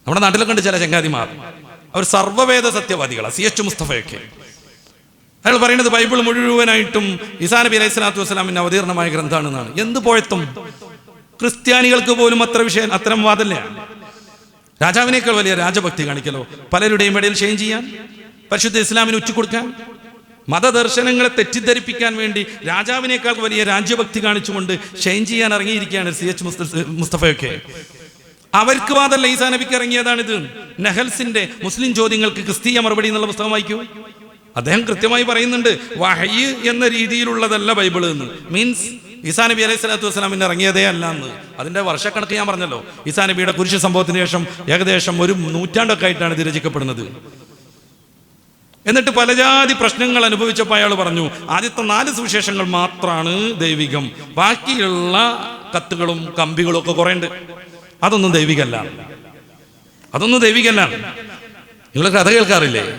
നമ്മുടെ നാട്ടിലൊക്കെ ഉണ്ട് ചില ചങ്ങാതിമാർ, അവർ സർവ്വവേദ സത്യവാദികളാണ്. CH മുസ്തഫയൊക്കെ അയാൾ പറയുന്നത് ബൈബിൾ മുഴുവനായിട്ടും ഈസാ നബി അലൈഹി സ്വലാത്തു വസ്സലാമിന് അവതീർണമായ ഗ്രന്ഥമാണെന്നാണ്. എന്ത് പോയത്തും! ക്രിസ്ത്യാനികൾക്ക് പോലും അത്തരം വാദമില്ല. രാജാവിനേക്കാൾ വലിയ രാജഭക്തി കാണിക്കലോ, പലരുടെയും ഇടയിൽ ഷെയിൻ ചെയ്യാൻ, പരിശുദ്ധ ഇസ്ലാമിന് ഉച്ചകൊടുക്കാൻ, മതദർശനങ്ങളെ തെറ്റിദ്ധരിപ്പിക്കാൻ വേണ്ടി രാജാവിനേക്കാൾ വലിയ രാജ്യഭക്തി കാണിച്ചുകൊണ്ട് ഷെയിൻ ചെയ്യാൻ ഇറങ്ങിയിരിക്കുകയാണ് CH മുസ്തഫയൊക്കെ. അവർക്ക് വാദമല്ല, ഈസാ നബിക്ക് ഇറങ്ങിയതാണിത്. നഹൽസിന്റെ മുസ്ലിം ചോദ്യങ്ങൾക്ക് ക്രിസ്തീയ മറുപടി എന്നുള്ള പുസ്തകം വായിക്കൂ. അദ്ദേഹം കൃത്യമായി പറയുന്നുണ്ട്, വഹയ് എന്ന രീതിയിലുള്ളതല്ല ബൈബിൾ എന്ന്. മീൻസ് ഈസാ നബി അലൈഹി സ്വലാത്തു വസ്സലാമിന് ഇറങ്ങിയതേ അല്ല എന്ന്. അതിന്റെ വർഷക്കണക്ക് ഞാൻ പറഞ്ഞല്ലോ. ഈസാ നബിയുടെ കുരിശ് സംഭവത്തിന് ശേഷം ഏകദേശം 1 നൂറ്റാണ്ടൊക്കെ ആയിട്ടാണ് ഇത് രചിക്കപ്പെടുന്നത്. എന്നിട്ട് പലജാതി പ്രശ്നങ്ങൾ അനുഭവിച്ചപ്പോൾ അയാൾ പറഞ്ഞു, ആദ്യത്തെ 4 സുവിശേഷങ്ങൾ മാത്രമാണ് ദൈവികം, ബാക്കിയുള്ള കത്തുകളും കമ്പികളും ഒക്കെ കുറേ ഉണ്ട്, അതൊന്നും ദൈവികല്ല. നിങ്ങൾ കഥ കേൾക്കാറില്ലേ?